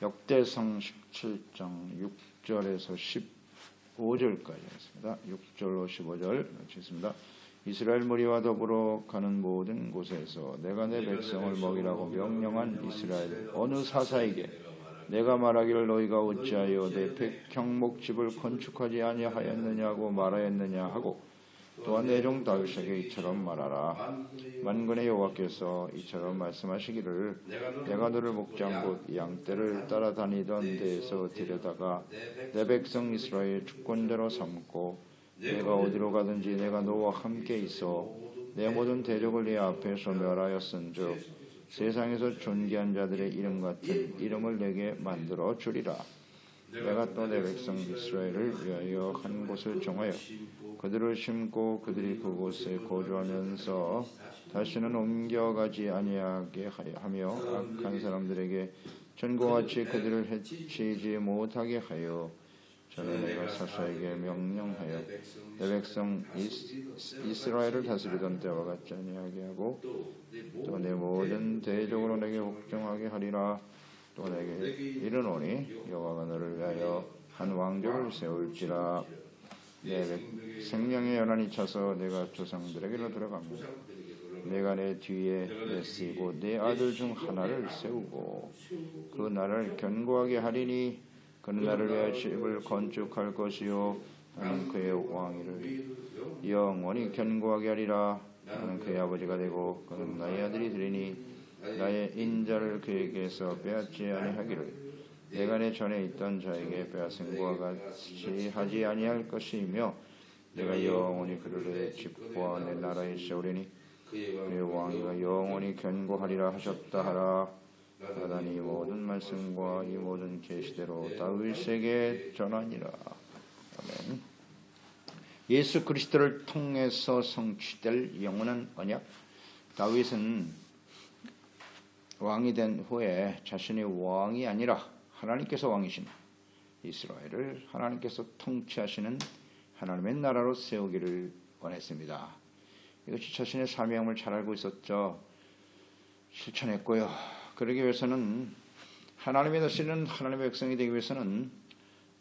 역대상 17장 6절에서 15절까지 했습니다. 6절로 15절 읽겠습니다. 이스라엘 무리와 더불어 가는 모든 곳에서 내가 내 백성을 먹이라고 명령한 이스라엘 어느 사사에게 내가 말하기를 너희가 어찌하여 내 백향목집을 건축하지 아니하였느냐고 말하였느냐 하고 또한 내 종 다윗에게 이처럼 말하라. 만군의 여호와께서 이처럼 말씀하시기를 내가 너를 목장 곧 양떼를 따라다니던 데에서 데려다가 내 백성 이스라엘 주권자로 삼고 내가 어디로 가든지 내가 너와 함께 있어 내 모든 대적을 네 앞에서 멸하였은즉 세상에서 존귀한 자들의 이름 같은 이름을 내게 만들어 주리라. 내가 또 내 백성 이스라엘을 위하여 한 곳을 정하여 그들을 심고 그들이 그곳에 거주하면서 다시는 옮겨가지 아니하게 하며 악한 사람들에게 전과같이 그들을 해치지 못하게 하여 저는 내가 사사에게 명령하여 내 백성 이스라엘을 다스리던 때와 같지 아니하게 하고 또 내 모든 대적으로 내게 복종하게 하리라. 또 내게 이르노니 여호와가 너를 위하여 한 왕조를 세울지라. 내 생명의 연한이 차서 내가 조상들에게로 들어갑니다. 내가 내 뒤에 내쓰고 내 아들 중 하나를 세우고 그 나라를 견고하게 하리니 그는 나를 위하여 집을 건축할 것이요 나는 그의 왕위를 영원히 견고하게 하리라. 나는 그의 아버지가 되고 그는 나의 아들이 되리니 나의 인자를 그에게서 빼앗지 아니하기를 내가 내 전에 있던 자에게 빼앗은 것과 같이 하지 아니할 것이며 내가 영원히 그를 내 집과 내 나라에 세우리니 그의 왕위가 영원히 견고하리라 하셨다 하라. 나단이 이 모든 말씀과 이 모든 계시대로 다윗에게 전하니라. 아멘. 예수 그리스도를 통해서 성취될 영원한 언약. 다윗은 왕이 된 후에 자신이 왕이 아니라 하나님께서 왕이신 이스라엘을 하나님께서 통치하시는 하나님의 나라로 세우기를 원했습니다. 이것이 자신의 사명을 잘 알고 있었죠. 실천했고요. 그러기 위해서는 하나님의 다스리는 하나님의 백성이 되기 위해서는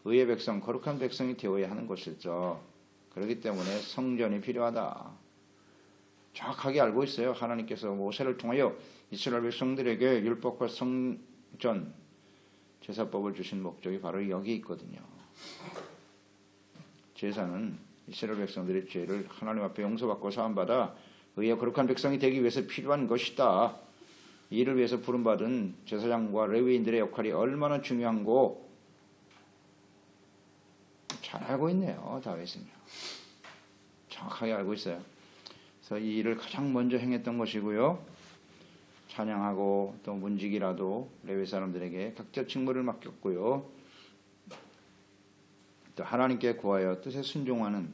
의의 백성, 거룩한 백성이 되어야 하는 것이죠. 그렇기 때문에 성전이 필요하다. 정확하게 알고 있어요. 하나님께서 모세를 통하여 이스라엘 백성들에게 율법과 성전, 제사법을 주신 목적이 바로 여기 있거든요. 제사는 이스라엘 백성들의 죄를 하나님 앞에 용서받고 사함받아 의의 거룩한 백성이 되기 위해서 필요한 것이다. 이를 위해서 부름받은 제사장과 레위인들의 역할이 얼마나 중요한고 잘 알고 있네요. 다윗은요. 정확하게 알고 있어요. 그래서 이 일을 가장 먼저 행했던 것이고요. 찬양하고 또 문지기라도 레위 사람들에게 각자 직무를 맡겼고요. 또 하나님께 구하여 뜻에 순종하는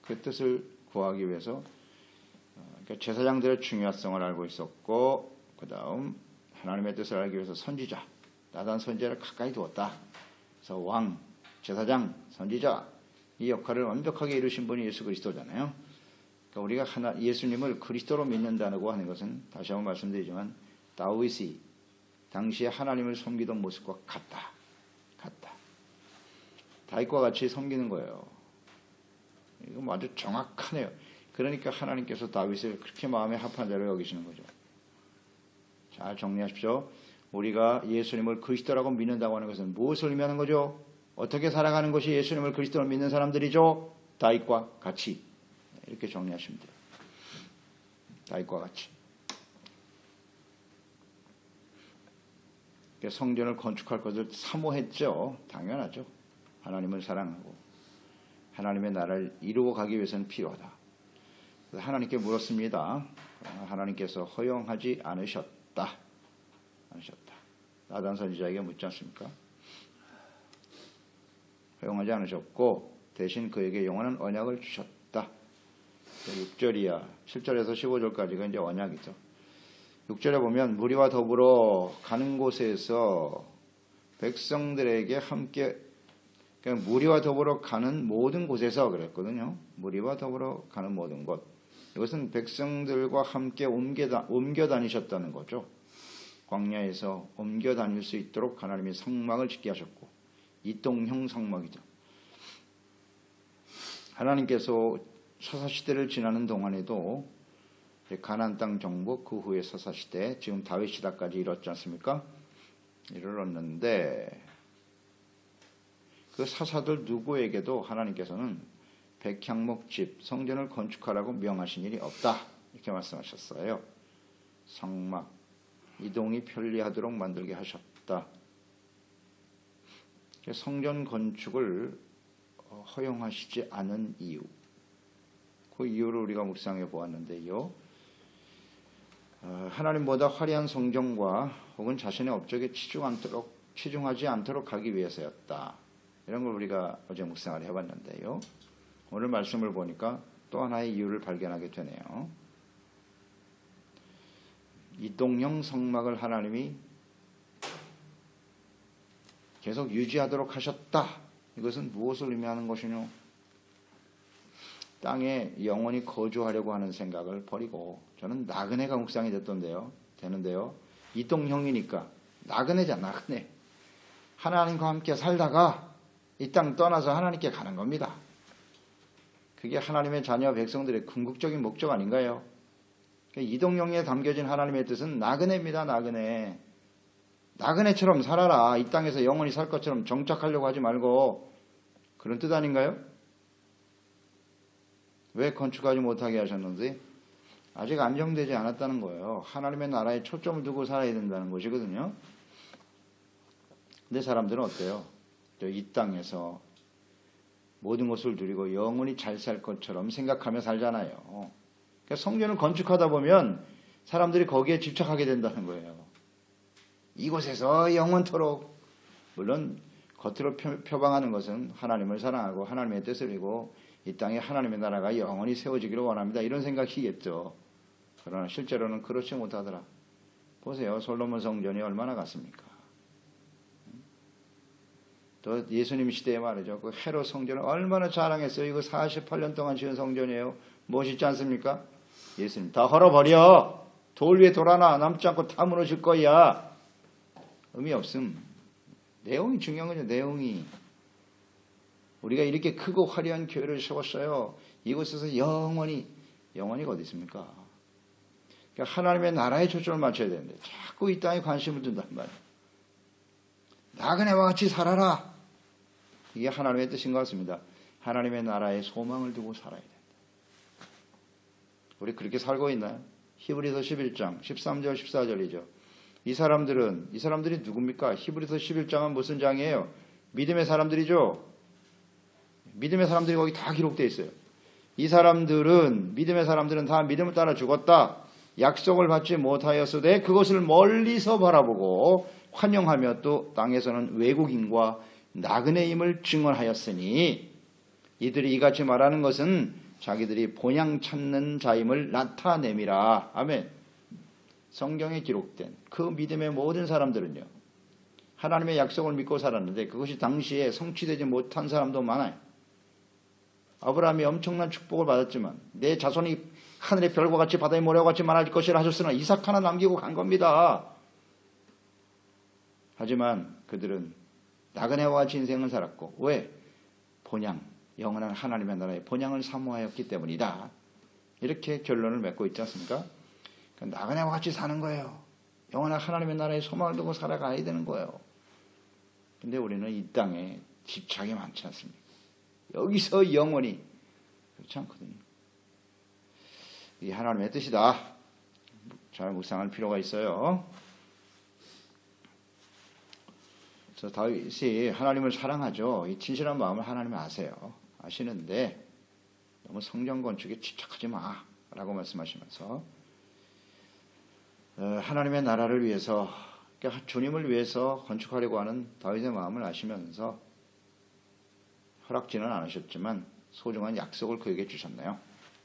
그 뜻을 구하기 위해서 제사장들의 중요성을 알고 있었고, 그 다음 하나님의 뜻을 알기 위해서 선지자, 나단 선지자를 가까이 두었다. 그래서 왕, 제사장, 선지자 이 역할을 완벽하게 이루신 분이 예수 그리스도잖아요. 그러니까 우리가 예수님을 그리스도로 믿는다고 하는 것은 다시 한번 말씀드리지만 다윗이 당시에 하나님을 섬기던 모습과 같다. 다윗과 같이 섬기는 거예요. 이거 아주 정확하네요. 그러니까 하나님께서 다윗을 그렇게 마음에 합한 자로 여기시는 거죠. 잘 정리하십시오. 우리가 예수님을 그리스도라고 믿는다고 하는 것은 무엇을 의미하는 거죠? 어떻게 살아가는 것이 예수님을 그리스도로 믿는 사람들이죠? 다윗과 같이. 이렇게 정리하시면 돼요. 다윗과 같이. 성전을 건축할 것을 사모했죠. 당연하죠. 하나님을 사랑하고 하나님의 나라를 이루어 가기 위해서는 필요하다. 그래서 하나님께 물었습니다. 하나님께서 허용하지 않으셨다. 나단 선지자에게 묻지 않습니까? 허용하지 않으셨고 대신 그에게 영원한 언약을 주셨다. 6절이야. 7절에서 15절까지가 이제 언약이죠. 6절에 보면 무리와 더불어 가는 곳에서 백성들에게 함께, 그러니까 무리와 더불어 가는 모든 곳에서 그랬거든요. 무리와 더불어 가는 모든 곳. 이것은 백성들과 함께 옮겨 다니셨다는 거죠. 광야에서 옮겨 다닐 수 있도록 하나님이 성막을 짓게 하셨고, 이동형 성막이죠. 하나님께서 사사시대를 지나는 동안에도 가나안 땅 정복, 그 후에 사사시대, 지금 다윗 시대까지 이뤘지 않습니까? 이르렀는데 그 사사들 누구에게도 하나님께서는 백향목집 성전을 건축하라고 명하신 일이 없다, 이렇게 말씀하셨어요. 성막, 이동이 편리하도록 만들게 하셨다. 성전 건축을 허용하시지 않은 이유, 그 이유를 우리가 묵상해 보았는데요. 하나님보다 화려한 성전과 혹은 자신의 업적에 치중하지 않도록 하기 위해서였다. 이런 걸 우리가 어제 묵상을 해봤는데요. 오늘 말씀을 보니까 또 하나의 이유를 발견하게 되네요. 이동형 성막을 하나님이 계속 유지하도록 하셨다. 이것은 무엇을 의미하는 것이뇨? 땅에 영원히 거주하려고 하는 생각을 버리고, 저는 나그네가 묵상이 되는데요. 이동형이니까 나그네잖아, 나그네. 하나님과 함께 살다가 이 땅 떠나서 하나님께 가는 겁니다. 그게 하나님의 자녀 백성들의 궁극적인 목적 아닌가요? 이동형에 담겨진 하나님의 뜻은 나그네입니다. 나그네. 나그네처럼 살아라. 이 땅에서 영원히 살 것처럼 정착하려고 하지 말고, 그런 뜻 아닌가요? 왜 건축하지 못하게 하셨는지? 아직 안정되지 않았다는 거예요. 하나님의 나라에 초점을 두고 살아야 된다는 것이거든요. 근데 사람들은 어때요? 이 땅에서 모든 것을 누리고 영원히 잘 살 것처럼 생각하며 살잖아요. 그러니까 성전을 건축하다 보면 사람들이 거기에 집착하게 된다는 거예요. 이곳에서 영원토록, 물론 겉으로 표방하는 것은 하나님을 사랑하고 하나님의 뜻을 이루고 이 땅에 하나님의 나라가 영원히 세워지기를 원합니다, 이런 생각이겠죠. 그러나 실제로는 그렇지 못하더라. 보세요. 솔로몬 성전이 얼마나 갔습니까? 또 예수님 시대에 말이죠. 그 헤롯 성전을 얼마나 자랑했어요. 이거 48년 동안 지은 성전이에요. 멋있지 않습니까? 예수님, 다 헐어버려. 돌 위에 돌아나. 남지 않고 다 무너질 거야. 의미 없음. 내용이 중요한 거죠. 내용이. 우리가 이렇게 크고 화려한 교회를 세웠어요. 이곳에서 영원히가 어디 있습니까? 그러니까 하나님의 나라에 초점을 맞춰야 되는데 자꾸 이 땅에 관심을 둔단 말이에요. 나그네와 같이 살아라. 이게 하나님의 뜻인 것 같습니다. 하나님의 나라에 소망을 두고 살아야 된다. 우리 그렇게 살고 있나요? 히브리서 11장 13절 14절이죠. 이 사람들이 누굽니까? 히브리서 11장은 무슨 장이에요? 믿음의 사람들이죠. 믿음의 사람들이 거기 다 기록되어 있어요. 믿음의 사람들은 다 믿음을 따라 죽었다. 약속을 받지 못하였으되 그것을 멀리서 바라보고 환영하며 또 땅에서는 외국인과 나그네임을 증언하였으니, 이들이 이같이 말하는 것은 자기들이 본향 찾는 자임을 나타냄이라. 아멘. 성경에 기록된 그 믿음의 모든 사람들은요, 하나님의 약속을 믿고 살았는데 그것이 당시에 성취되지 못한 사람도 많아요. 아브라함이 엄청난 축복을 받았지만 내 자손이 하늘의 별과 같이 바다의 모래와 같이 많아질 것이라 하셨으나 이삭 하나 남기고 간 겁니다. 하지만 그들은 나그네와 같이 인생을 살았고, 왜? 본향, 영원한 하나님의 나라의 본향을 사모하였기 때문이다. 이렇게 결론을 맺고 있지 않습니까? 그러니까 나그네와 같이 사는 거예요. 영원한 하나님의 나라에 소망을 두고 살아가야 되는 거예요. 근데 우리는 이 땅에 집착이 많지 않습니까? 여기서 영원히, 그렇지 않거든요. 이 하나님의 뜻이다. 잘 묵상할 필요가 있어요. 그래서 다윗이 하나님을 사랑하죠. 이 진실한 마음을 하나님이 아시는데 너무 성전 건축에 집착하지 마라고 말씀하시면서 하나님의 나라를 위해서, 그러니까 주님을 위해서 건축하려고 하는 다윗의 마음을 아시면서 허락지는 않으셨지만 소중한 약속을 그에게 주셨네요.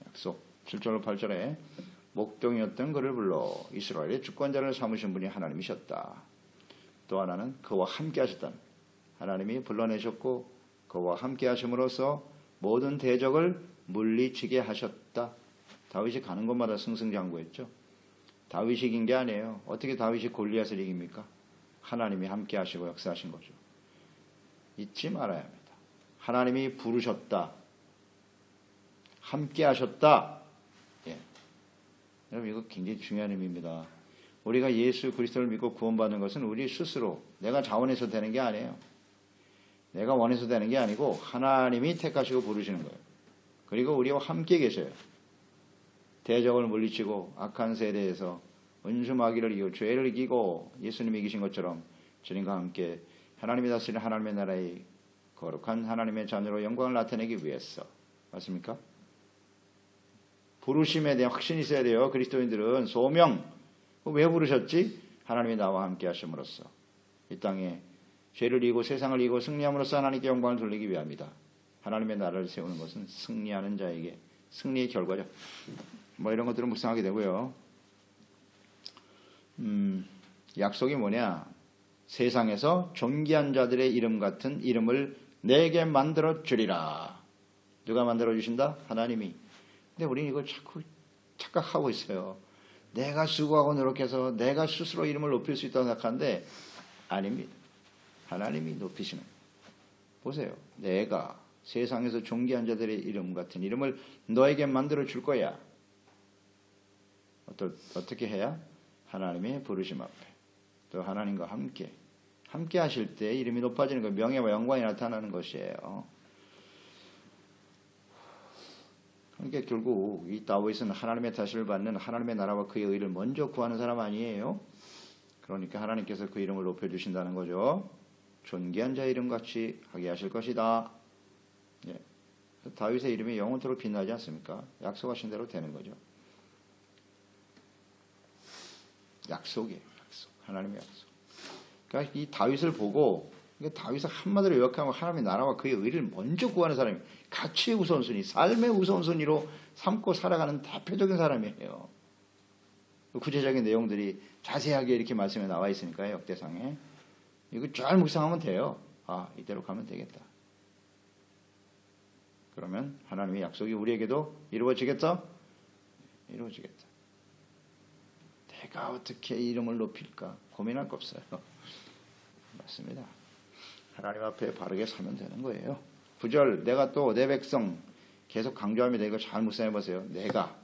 약속. 7절 8절에 목동이었던 그를 불러 이스라엘의 주권자를 삼으신 분이 하나님이셨다. 또 하나는 그와 함께 하셨다. 하나님이 불러내셨고 그와 함께 하심으로써 모든 대적을 물리치게 하셨다. 다윗이 가는 곳마다 승승장구했죠. 다윗이 이긴 게 아니에요. 어떻게 다윗이 골리앗을 이깁니까? 하나님이 함께 하시고 역사하신 거죠. 잊지 말아야 합니다. 하나님이 부르셨다. 함께 하셨다. 예. 여러분 이거 굉장히 중요한 의미입니다. 우리가 예수 그리스도를 믿고 구원받는 것은 우리 스스로 내가 자원해서 되는 게 아니에요. 내가 원해서 되는 게 아니고 하나님이 택하시고 부르시는 거예요. 그리고 우리와 함께 계셔요. 대적을 물리치고 악한 세대에서 은수마귀를 이기고 죄를 이기고 예수님이 이기신 것처럼 주님과 함께 하나님이 다스리는 하나님의 나라의 거룩한 하나님의 자녀로 영광을 나타내기 위해서. 맞습니까? 부르심에 대한 확신이 있어야 돼요. 그리스도인들은 소명. 왜 부르셨지? 하나님이 나와 함께 하심으로써 이 땅에 죄를 이기고 세상을 이기고 승리함으로써 하나님께 영광을 돌리기 위함이다. 하나님의 나라를 세우는 것은 승리하는 자에게 승리의 결과죠. 뭐 이런 것들을 묵상하게 되고요. 약속이 뭐냐? 세상에서 존귀한 자들의 이름 같은 이름을 내게 만들어 주리라. 누가 만들어 주신다? 하나님이. 근데 우리는 이걸 자꾸 착각하고 있어요. 내가 수고하고 노력해서 내가 스스로 이름을 높일 수 있다고 생각하는데 아닙니다. 하나님이 높이시는 거예요. 보세요. 내가 세상에서 존귀한 자들의 이름 같은 이름을 너에게 만들어 줄 거야. 어떻게 해야? 하나님의 부르심 앞에 또 하나님과 함께 하실 때 이름이 높아지는 거예요. 명예와 영광이 나타나는 것이에요. 그러니까 결국 이 다윗은 하나님의 다스림을 받는 하나님의 나라와 그의 의를 먼저 구하는 사람 아니에요. 그러니까 하나님께서 그 이름을 높여주신다는 거죠. 존귀한 자의 이름같이 하게 하실 것이다. 예. 다윗의 이름이 영원토록 빛나지 않습니까? 약속하신 대로 되는 거죠. 약속이에요. 약속. 하나님의 약속. 그러니까 이 다윗을 보고 다윗을 한마디로 요약하면 하나님의 나라와 그의 의를 먼저 구하는 사람이 가치의 우선순위, 삶의 우선순위로 삼고 살아가는 대표적인 사람이에요. 구체적인 내용들이 자세하게 이렇게 말씀에 나와 있으니까요. 역대상에. 이거 잘 묵상하면 돼요. 아, 이대로 가면 되겠다. 그러면 하나님의 약속이 우리에게도 이루어지겠다? 이루어지겠다. 내가 어떻게 이름을 높일까? 고민할 거 없어요. 맞습니다. 하나님 앞에 바르게 서면 되는 거예요. 9절 내가 또 내 백성 계속 강조합니다. 이거 잘 묵상해 보세요. 내가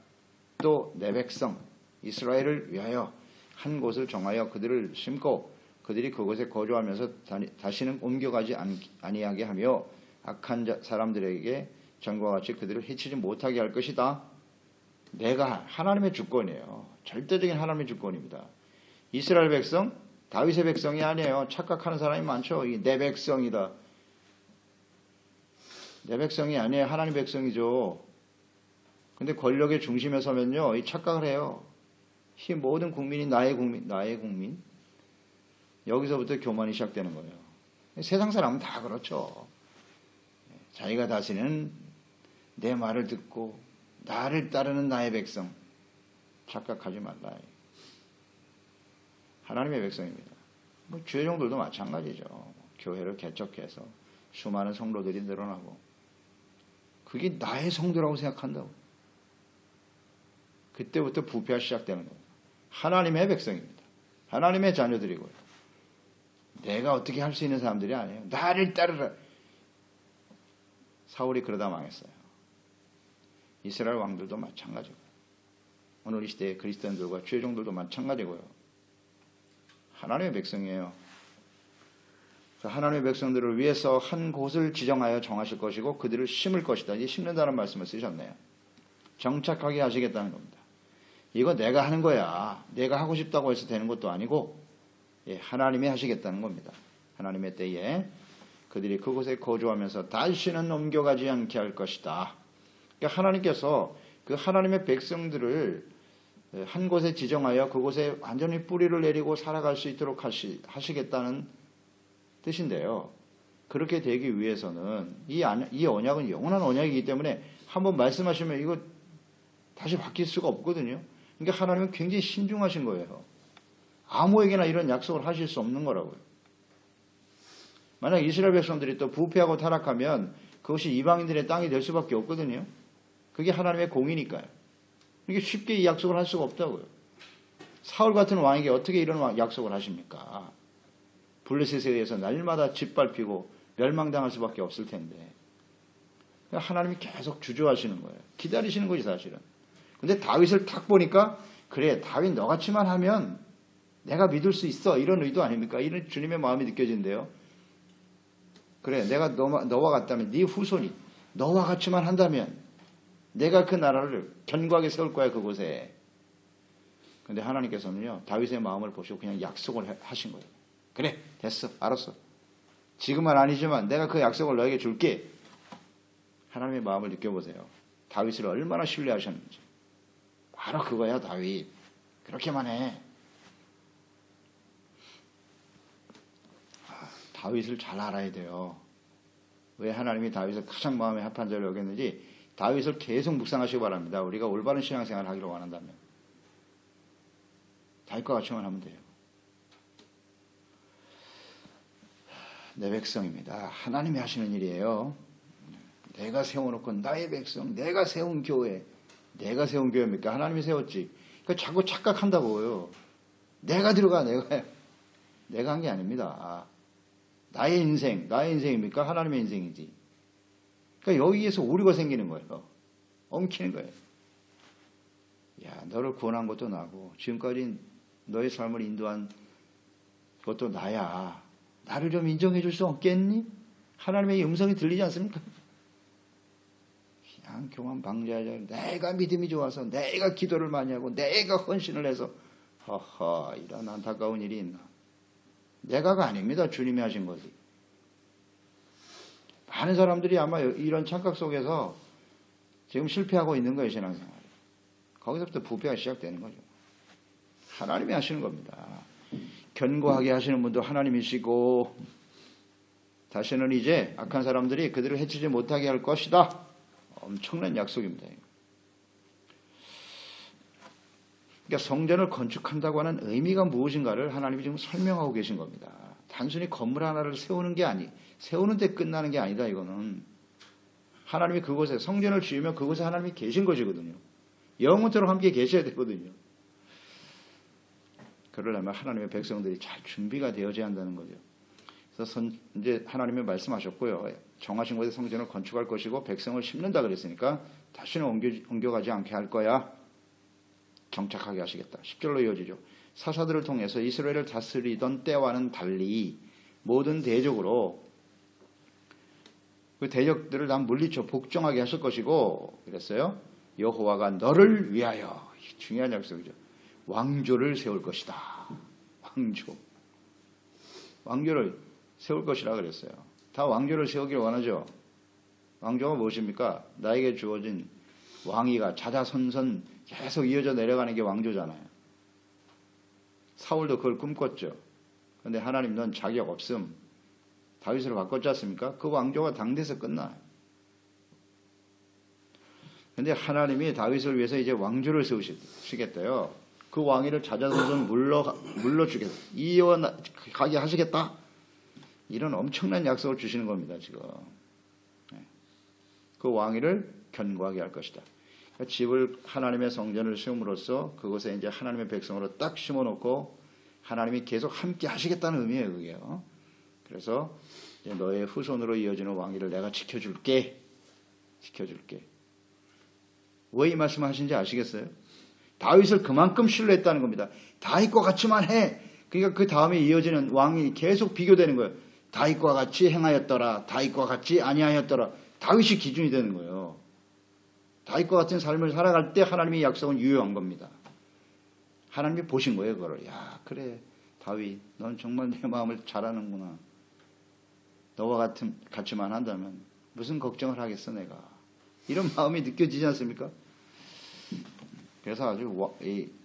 또 내 백성 이스라엘을 위하여 한 곳을 정하여 그들을 심고 그들이 그곳에 거주하면서 다시는 옮겨가지 아니하게 하며 악한 사람들에게 전과 같이 그들을 해치지 못하게 할 것이다. 내가 하나님의 주권이에요. 절대적인 하나님의 주권입니다. 이스라엘 백성, 다윗의 백성이 아니에요. 착각하는 사람이 많죠. 내 백성이다. 내 백성이 아니에요. 하나님 백성이죠. 근데 권력의 중심에 서면요, 이 착각을 해요. 이 모든 국민이 나의 국민. 여기서부터 교만이 시작되는 거예요. 세상 사람은 다 그렇죠. 자기가 다스리는 내 말을 듣고 나를 따르는 나의 백성. 착각하지 말라. 하나님의 백성입니다. 주의종들도 마찬가지죠. 교회를 개척해서 수많은 성도들이 늘어나고 그게 나의 성도라고 생각한다고. 그때부터 부패가 시작되는 거예요. 하나님의 백성입니다. 하나님의 자녀들이고요. 내가 어떻게 할 수 있는 사람들이 아니에요. 나를 따르라. 사울이 그러다 망했어요. 이스라엘 왕들도 마찬가지고요. 오늘 이 시대의 그리스도인들과 주의종들도 마찬가지고요. 하나님의 백성이에요. 하나님의 백성들을 위해서 한 곳을 지정하여 정하실 것이고 그들을 심을 것이다. 이 심는다는 말씀을 쓰셨네요. 정착하게 하시겠다는 겁니다. 이거 내가 하는 거야. 내가 하고 싶다고 해서 되는 것도 아니고 하나님이 하시겠다는 겁니다. 하나님의 때에 그들이 그곳에 거주하면서 다시는 옮겨가지 않게 할 것이다. 그러니까 하나님께서 그 하나님의 백성들을 한 곳에 지정하여 그곳에 완전히 뿌리를 내리고 살아갈 수 있도록 하시겠다는 뜻인데요. 그렇게 되기 위해서는 이 언약은 영원한 언약이기 때문에 한번 말씀하시면 이거 다시 바뀔 수가 없거든요. 그러니까 하나님은 굉장히 신중하신 거예요. 아무에게나 이런 약속을 하실 수 없는 거라고요. 만약 이스라엘 백성들이 또 부패하고 타락하면 그것이 이방인들의 땅이 될 수밖에 없거든요. 그게 하나님의 공이니까요. 그러니까 쉽게 이 약속을 할 수가 없다고요. 사울 같은 왕에게 어떻게 이런 약속을 하십니까? 블레셋에 의해서 날마다 짓밟히고 멸망당할 수밖에 없을 텐데 하나님이 계속 주저하시는 거예요. 기다리시는 거지 사실은. 근데 다윗을 탁 보니까 그래 다윗 너같이만 하면 내가 믿을 수 있어 이런 의도 아닙니까? 이런 주님의 마음이 느껴진대요. 그래 내가 너와 같다면 네 후손이 너와 같이만 한다면 내가 그 나라를 견고하게 세울 거야 그곳에. 근데 하나님께서는요 다윗의 마음을 보시고 그냥 약속을 하신 거예요. 그래 됐어 알았어. 지금은 아니지만 내가 그 약속을 너에게 줄게. 하나님의 마음을 느껴보세요. 다윗을 얼마나 신뢰하셨는지. 바로 그거야 다윗. 그렇게만 해. 다윗을 잘 알아야 돼요. 왜 하나님이 다윗을 가장 마음에 합한 자로 여겼는지 다윗을 계속 묵상하시기 바랍니다. 우리가 올바른 신앙생활을 하기를 원한다면. 다윗과 같이만 하면 돼요. 내 백성입니다. 하나님이 하시는 일이에요. 내가 세워놓고 나의 백성, 내가 세운 교회, 내가 세운 교회입니까? 하나님이 세웠지. 그러니까 자꾸 착각한다고요. 내가 들어가, 내가 한 게 아닙니다. 나의 인생입니까? 하나님의 인생이지. 그러니까 여기에서 오류가 생기는 거예요. 엉키는 거예요. 야, 너를 구원한 것도 나고, 지금까지 너의 삶을 인도한 것도 나야. 나를 좀 인정해 줄 수 없겠니? 하나님의 음성이 들리지 않습니까? 그냥 교만 방자하자. 내가 믿음이 좋아서, 내가 기도를 많이 하고, 내가 헌신을 해서, 허허, 이런 안타까운 일이 있나. 내가가 아닙니다. 주님이 하신 거지. 많은 사람들이 아마 이런 착각 속에서 지금 실패하고 있는 거예요, 신앙생활. 거기서부터 부패가 시작되는 거죠. 하나님이 하시는 겁니다. 견고하게 하시는 분도 하나님이시고, 다시는 이제 악한 사람들이 그들을 해치지 못하게 할 것이다. 엄청난 약속입니다. 그러니까 성전을 건축한다고 하는 의미가 무엇인가를 하나님이 지금 설명하고 계신 겁니다. 단순히 건물 하나를 세우는 데 끝나는 게 아니다, 이거는. 하나님이 그곳에 성전을 지으면 그곳에 하나님이 계신 것이거든요. 영원토록 함께 계셔야 되거든요. 그러려면 하나님의 백성들이 잘 준비가 되어져야 한다는 거죠. 그래서 이제 하나님이 말씀하셨고요. 정하신 곳에 성전을 건축할 것이고 백성을 심는다 그랬으니까 다시는 옮겨가지 않게 할 거야. 정착하게 하시겠다. 10절로 이어지죠. 사사들을 통해서 이스라엘을 다스리던 때와는 달리 모든 대적으로 그 대적들을 다 물리쳐 복종하게 하실 것이고 그랬어요. 여호와가 너를 위하여 중요한 약속이죠. 왕조를 세울 것이다. 왕조를 세울 것이라 그랬어요. 다 왕조를 세우길 원하죠. 왕조가 무엇입니까? 나에게 주어진 왕위가 자자손손 계속 이어져 내려가는 게 왕조잖아요. 사울도 그걸 꿈꿨죠. 그런데 하나님 넌 자격 없음. 다윗으로 바꿨지 않습니까? 그 왕조가 당대에서 끝나요. 그런데 하나님이 다윗을 위해서 이제 왕조를 세우시겠대요. 그 왕위를 자자손손 물러주겠다. 이어가게 하시겠다. 이런 엄청난 약속을 주시는 겁니다. 지금. 그 왕위를 견고하게 할 것이다. 집을 하나님의 성전을 세움으로써 그곳에 이제 하나님의 백성으로 딱 심어놓고 하나님이 계속 함께 하시겠다는 의미예요, 그게요. 그래서 이제 너의 후손으로 이어지는 왕위를 내가 지켜줄게. 왜 이 말씀을 하신지 아시겠어요? 다윗을 그만큼 신뢰했다는 겁니다. 다윗과 같이만 해. 그러니까 그 다음에 이어지는 왕이 계속 비교되는 거예요. 다윗과 같이 행하였더라. 다윗과 같이 아니하였더라. 다윗이 기준이 되는 거예요. 다윗과 같은 삶을 살아갈 때 하나님의 약속은 유효한 겁니다. 하나님이 보신 거예요, 그거를. 야, 그래, 다윗, 넌 정말 내 마음을 잘 아는구나. 너와 같이만 한다면 무슨 걱정을 하겠어, 내가. 이런 마음이 느껴지지 않습니까? 그래서 아주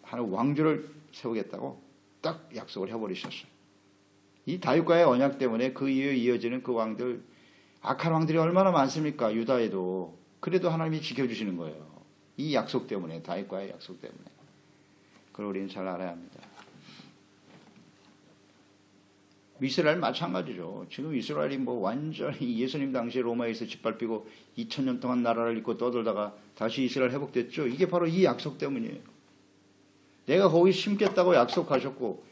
하나님 왕조를 세우겠다고 딱 약속을 해버리셨어요. 이 다윗과의 언약 때문에 그 이후에 이어지는 그 왕들, 악한 왕들이 얼마나 많습니까? 유다에도. 그래도 하나님이 지켜주시는 거예요. 이 약속 때문에, 다윗과의 약속 때문에. 그걸 우리는 잘 알아야 합니다. 이스라엘 마찬가지죠. 지금 이스라엘이 뭐 완전히 예수님 당시에 로마에서 짓밟히고 2000년 동안 나라를 잇고 떠돌다가 다시 이스라엘 회복됐죠. 이게 바로 이 약속 때문이에요. 내가 거기 심겠다고 약속하셨고,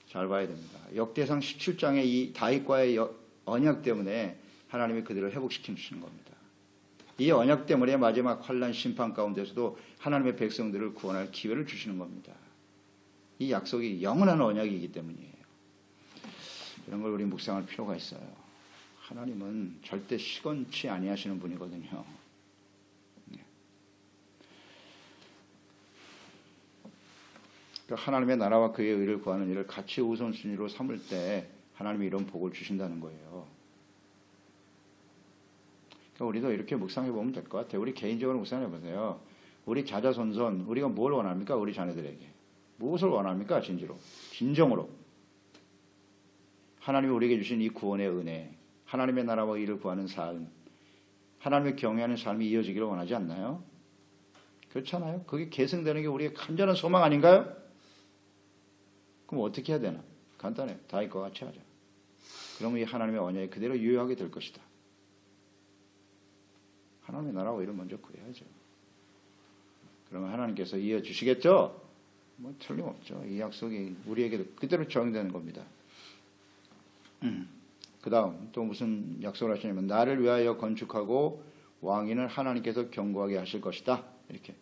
잘 봐야 됩니다. 역대상 17장의 이 다윗과의 언약 때문에 하나님이 그들을 회복시키시는 겁니다. 이 언약 때문에 마지막 환난 심판 가운데서도 하나님의 백성들을 구원할 기회를 주시는 겁니다. 이 약속이 영원한 언약이기 때문이에요. 이런 걸 우리 묵상할 필요가 있어요. 하나님은 절대 시건치 아니하시는 분이거든요. 하나님의 나라와 그의 의를 구하는 일을 같이 우선순위로 삼을 때 하나님이 이런 복을 주신다는 거예요. 그러니까 우리도 이렇게 묵상해 보면 될 것 같아요. 우리 개인적으로 묵상해 보세요. 우리 자자손손 우리가 뭘 원합니까? 우리 자녀들에게 무엇을 원합니까? 진정으로 하나님이 우리에게 주신 이 구원의 은혜, 하나님의 나라와 의를 구하는 삶, 하나님을 경외하는 삶이 이어지기를 원하지 않나요? 그렇잖아요. 그게 계승되는 게 우리의 간절한 소망 아닌가요? 그럼 어떻게 해야 되나? 간단해요. 다윗과 같이 하자. 그러면 이 하나님의 언약이 그대로 유효하게 될 것이다. 하나님의 나라와 의를 먼저 구해야죠. 그러면 하나님께서 이어주시겠죠? 뭐 틀림없죠. 이 약속이 우리에게도 그대로 적용되는 겁니다. 그 다음 또 무슨 약속을 하시냐면 나를 위하여 건축하고 왕위는 하나님께서 견고하게 하실 것이다. 이렇게.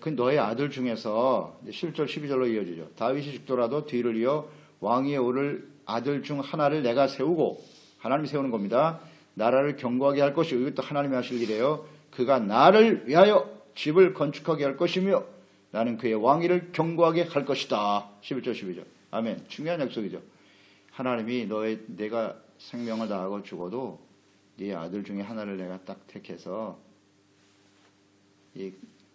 그 너의 아들 중에서 11절 12절로 이어지죠. 다윗이 죽더라도 뒤를 이어 왕위에 오를 아들 중 하나를 내가 세우고, 하나님이 세우는 겁니다. 나라를 견고하게 할 것이요. 이것도 하나님이 하실 일이에요. 그가 나를 위하여 집을 건축하게 할 것이며 나는 그의 왕위를 견고하게 할 것이다. 11절 12절. 아멘. 중요한 약속이죠. 하나님이 내가 생명을 다하고 죽어도 네 아들 중에 하나를 내가 딱 택해서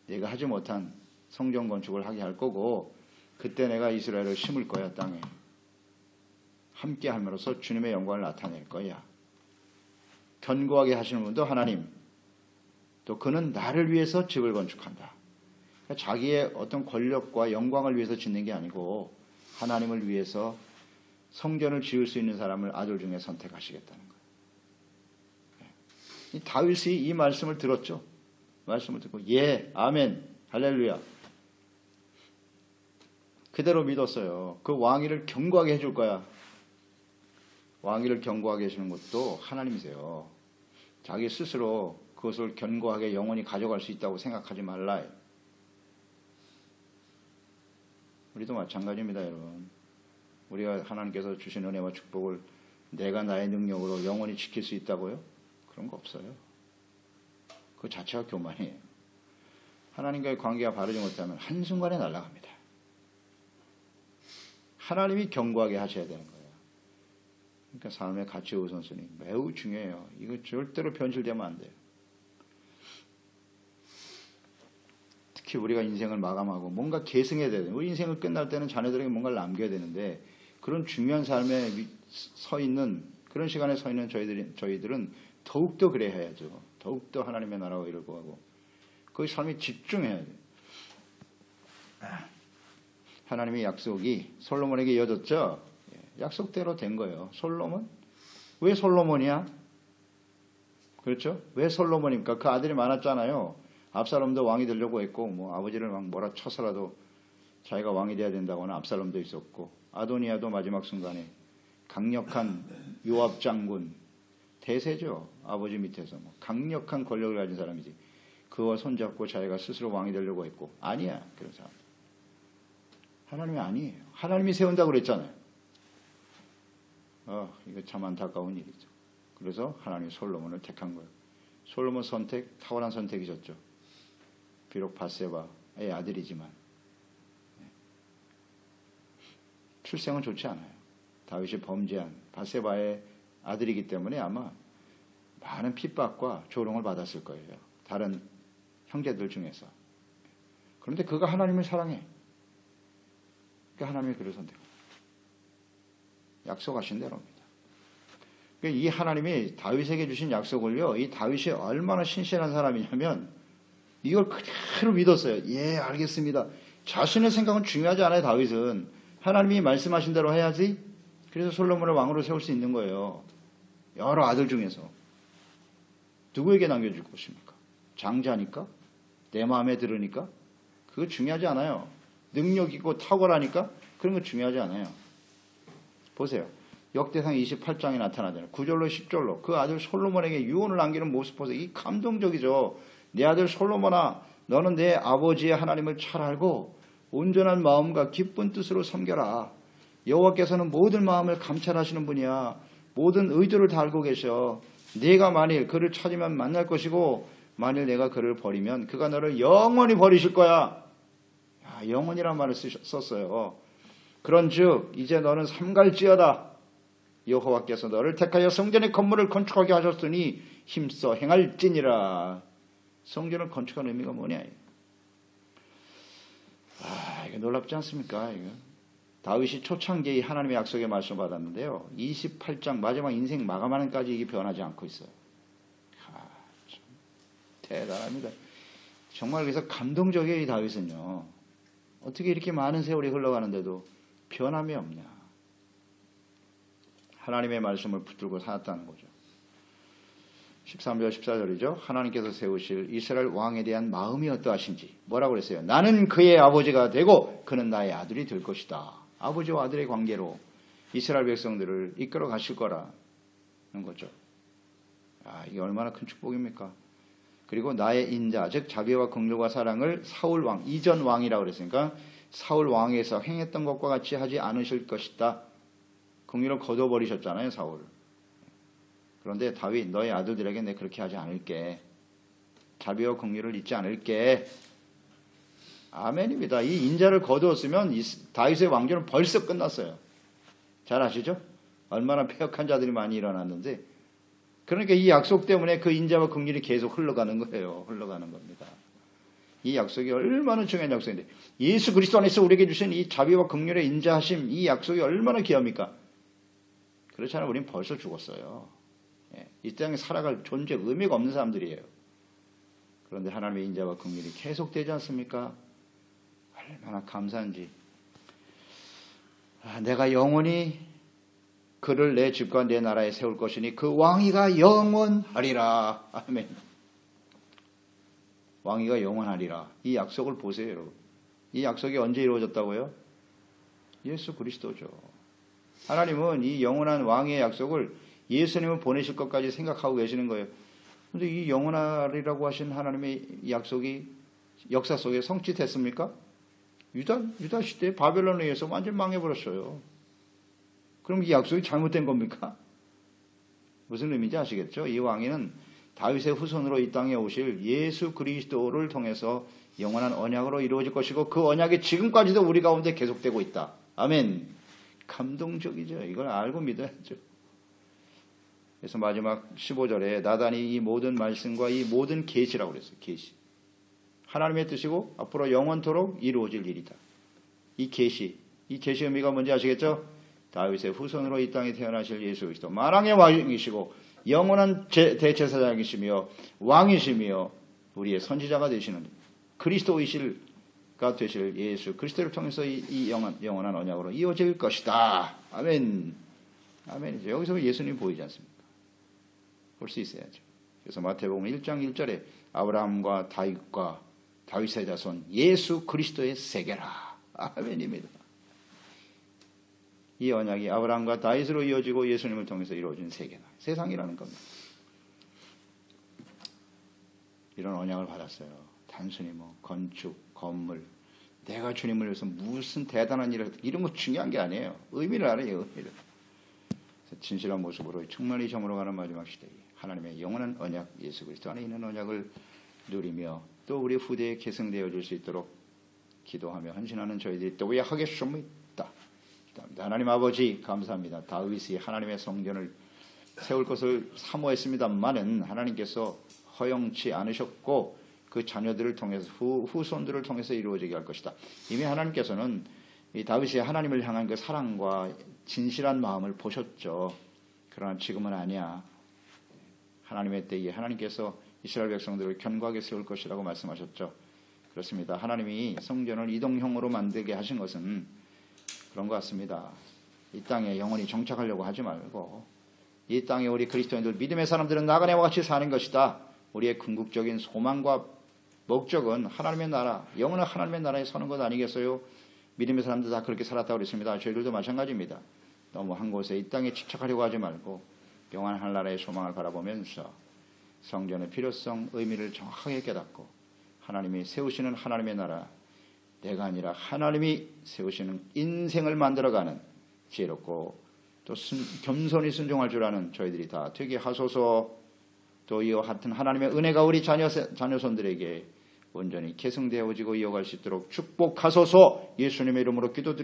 내가 하지 못한 성전 건축을 하게 할 거고, 그때 내가 이스라엘을 심을 거야. 땅에 함께 함으로써 주님의 영광을 나타낼 거야. 견고하게 하시는 분도 하나님, 또 그는 나를 위해서 집을 건축한다. 그러니까 자기의 어떤 권력과 영광을 위해서 짓는 게 아니고 하나님을 위해서 성전을 지을 수 있는 사람을 아들 중에 선택하시겠다는 거예요. 이 다윗이 이 말씀을 들었죠. 말씀을 듣고 예, 아멘, 할렐루야. 그대로 믿었어요. 그 왕위를 견고하게 해줄 거야. 왕위를 견고하게 해주는 것도 하나님이세요. 자기 스스로 그것을 견고하게 영원히 가져갈 수 있다고 생각하지 말라. 우리도 마찬가지입니다, 여러분. 우리가 하나님께서 주신 은혜와 축복을 내가 나의 능력으로 영원히 지킬 수 있다고요? 그런 거 없어요. 그 자체가 교만이에요. 하나님과의 관계가 바르지 못하면 한순간에 날아갑니다. 하나님이 견고하게 하셔야 되는 거예요. 그러니까 삶의 가치 우선순위 매우 중요해요. 이거 절대로 변질되면 안 돼요. 특히 우리가 인생을 마감하고 뭔가 계승해야 돼요. 우리 인생을 끝날 때는 자녀들에게 뭔가를 남겨야 되는데, 그런 중요한 삶에 서 있는, 그런 시간에 서 있는 저희들은 더욱더 그래야 해야죠. 더욱더 하나님의 나라와 의를 구하고 그 삶에 집중해야 돼요. 하나님의 약속이 솔로몬에게 이어졌죠. 약속대로 된 거예요. 솔로몬? 왜 솔로몬이야? 그렇죠? 왜 솔로몬입니까? 그 아들이 많았잖아요. 압살롬도 왕이 되려고 했고, 뭐 아버지를 막 뭐라 쳐서라도 자기가 왕이 돼야 된다고는 압살롬도 있었고, 아도니아도 마지막 순간에 강력한 요압 장군, 대세죠. 아버지 밑에서 뭐 강력한 권력을 가진 사람이지. 그와 손잡고 자기가 스스로 왕이 되려고 했고, 아니야. 그런 사람. 하나님이 아니에요. 하나님이 세운다고 그랬잖아요. 이거 참 안타까운 일이죠. 그래서 하나님이 솔로몬을 택한 거예요. 솔로몬 선택, 탁월한 선택이셨죠. 비록 밧세바의 아들이지만 출생은 좋지 않아요. 다윗이 범죄한 밧세바의 아들이기 때문에 아마 많은 핍박과 조롱을 받았을 거예요. 다른 형제들 중에서. 그런데 그가 하나님을 사랑해. 그러니까 하나님이 그를 선택합니다. 약속하신 대로입니다. 이 하나님이 다윗에게 주신 약속을요, 이 다윗이 얼마나 신실한 사람이냐면 이걸 그대로 믿었어요. 예, 알겠습니다. 자신의 생각은 중요하지 않아요. 다윗은 하나님이 말씀하신 대로 해야지. 그래서 솔로몬을 왕으로 세울 수 있는 거예요. 여러 아들 중에서 누구에게 남겨줄 것입니까? 장자니까? 내 마음에 들으니까 그거 중요하지 않아요. 능력 있고 탁월하니까 그런 거 중요하지 않아요. 보세요. 역대상 28장에 나타나잖아요. 9절로 10절로 그 아들 솔로몬에게 유언을 남기는 모습 보세요. 이 감동적이죠. 내 아들 솔로몬아, 너는 내 아버지의 하나님을 잘 알고 온전한 마음과 기쁜 뜻으로 섬겨라. 여호와께서는 모든 마음을 감찰하시는 분이야. 모든 의도를 다 알고 계셔. 네가 만일 그를 찾으면 만날 것이고 만일 내가 그를 버리면 그가 너를 영원히 버리실 거야. 영원이란 말을 썼어요. 그런즉 이제 너는 삼갈지어다. 여호와께서 너를 택하여 성전의 건물을 건축하게 하셨으니 힘써 행할지니라. 성전을 건축하는 의미가 뭐냐? 이거 놀랍지 않습니까? 이거. 다윗이 초창기에 하나님의 약속의 말씀을 받았는데요. 28장 마지막 인생 마감하는까지 이게 변하지 않고 있어요. 참 대단합니다. 정말 그래서 감동적이에요. 이 다윗은요. 어떻게 이렇게 많은 세월이 흘러가는데도 변함이 없냐. 하나님의 말씀을 붙들고 살았다는 거죠. 13절 14절이죠. 하나님께서 세우실 이스라엘 왕에 대한 마음이 어떠하신지 뭐라고 그랬어요? 나는 그의 아버지가 되고 그는 나의 아들이 될 것이다. 아버지와 아들의 관계로 이스라엘 백성들을 이끌어 가실 거라는 거죠. 이게 얼마나 큰 축복입니까? 그리고 나의 인자, 즉 자비와 긍휼과 사랑을 사울 왕, 이전 왕이라고 그랬으니까 사울 왕에서 행했던 것과 같이 하지 않으실 것이다. 긍휼을 거둬버리셨잖아요, 사울. 그런데 다윗, 너의 아들들에게 내가 그렇게 하지 않을게. 자비와 긍휼을 잊지 않을게. 아멘입니다. 이 인자를 거두었으면 다윗의 왕조는 벌써 끝났어요. 잘 아시죠? 얼마나 폐역한 자들이 많이 일어났는지. 그러니까 이 약속 때문에 그 인자와 긍휼이 계속 흘러가는 거예요. 흘러가는 겁니다. 이 약속이 얼마나 중요한 약속인데 예수 그리스도 안에서 우리에게 주신 이 자비와 긍휼의 인자하심, 이 약속이 얼마나 귀합니까? 그렇잖아요. 우린 벌써 죽었어요. 이 땅에 살아갈 존재 의미가 없는 사람들이에요. 그런데 하나님의 인자와 긍휼이 계속되지 않습니까? 얼마나 감사한지. 내가 영원히 그를 내 집과 내 나라에 세울 것이니 그 왕위가 영원하리라. 아멘. 왕위가 영원하리라. 이 약속을 보세요, 여러분. 이 약속이 언제 이루어졌다고요? 예수 그리스도죠. 하나님은 이 영원한 왕위의 약속을 예수님을 보내실 것까지 생각하고 계시는 거예요. 그런데 이 영원하리라고 하신 하나님의 약속이 역사 속에 성취됐습니까? 유다 시대에 바벨론에 의해서 완전 망해버렸어요. 그럼 이 약속이 잘못된 겁니까? 무슨 의미인지 아시겠죠? 이 왕위는 다윗의 후손으로 이 땅에 오실 예수 그리스도를 통해서 영원한 언약으로 이루어질 것이고 그 언약이 지금까지도 우리 가운데 계속되고 있다. 아멘. 감동적이죠. 이걸 알고 믿어야죠. 그래서 마지막 15절에 나단이 이 모든 말씀과 이 모든 계시라고 그랬어요. 계시. 하나님의 뜻이고 앞으로 영원토록 이루어질 일이다. 이 계시의 의미가 뭔지 아시겠죠? 다윗의 후손으로 이 땅에 태어나실 예수 그리스도 만왕의 왕이시고 영원한 대제사장이시며 왕이시며 우리의 선지자가 되시는 그리스도이실가 되실 예수 그리스도를 통해서 이 영원한 언약으로 이어질 것이다. 아멘. 아멘이죠. 여기서 예수님이 보이지 않습니까? 볼 수 있어야죠. 그래서 마태복음 1장 1절에 아브라함과 다윗과 다윗의 자손 예수 그리스도의 세계라. 아멘입니다. 이 언약이 아브라함과 다윗으로 이어지고 예수님을 통해서 이루어진 세계다. 세상이라는 겁니다. 이런 언약을 받았어요. 단순히 건축, 건물, 내가 주님을 위해서 무슨 대단한 일을 이런 거 중요한 게 아니에요. 의미를 알아요. 의미를. 진실한 모습으로 충만히 저물어가는 마지막 시대에 하나님의 영원한 언약 예수 그리스도 안에 있는 언약을 누리며 또 우리 후대에 계승되어질 수 있도록 기도하며 헌신하는 저희들이 또 왜 하겠습니까? 하나님 아버지 감사합니다. 다윗이 하나님의 성전을 세울 것을 사모했습니다만은 하나님께서 허용치 않으셨고 그 자녀들을 통해서 후손들을 통해서 이루어지게 할 것이다. 이미 하나님께서는 이 다윗이 하나님을 향한 그 사랑과 진실한 마음을 보셨죠. 그러나 지금은 아니야. 하나님의 때에 하나님께서 이스라엘 백성들을 견고하게 세울 것이라고 말씀하셨죠. 그렇습니다. 하나님이 성전을 이동형으로 만들게 하신 것은 그런 것 같습니다. 이 땅에 영원히 정착하려고 하지 말고 이 땅에 우리 그리스도인들 믿음의 사람들은 나그네와 같이 사는 것이다. 우리의 궁극적인 소망과 목적은 하나님의 나라, 영원한 하나님의 나라에 사는 것 아니겠어요? 믿음의 사람들 다 그렇게 살았다고 그랬습니다. 저희들도 마찬가지입니다. 너무 한 곳에 이 땅에 집착하려고 하지 말고 영원한 하나님의 소망을 바라보면서 성전의 필요성, 의미를 정확하게 깨닫고 하나님이 세우시는 하나님의 나라, 내가 아니라 하나님이 세우시는 인생을 만들어가는 지혜롭고 또 겸손히 순종할 줄 아는 저희들이 다 되게 하소서. 또 이와 같은 하나님의 은혜가 우리 자녀손들에게 온전히 계승되어지고 이어갈 수 있도록 축복하소서. 예수님의 이름으로 기도드립니다.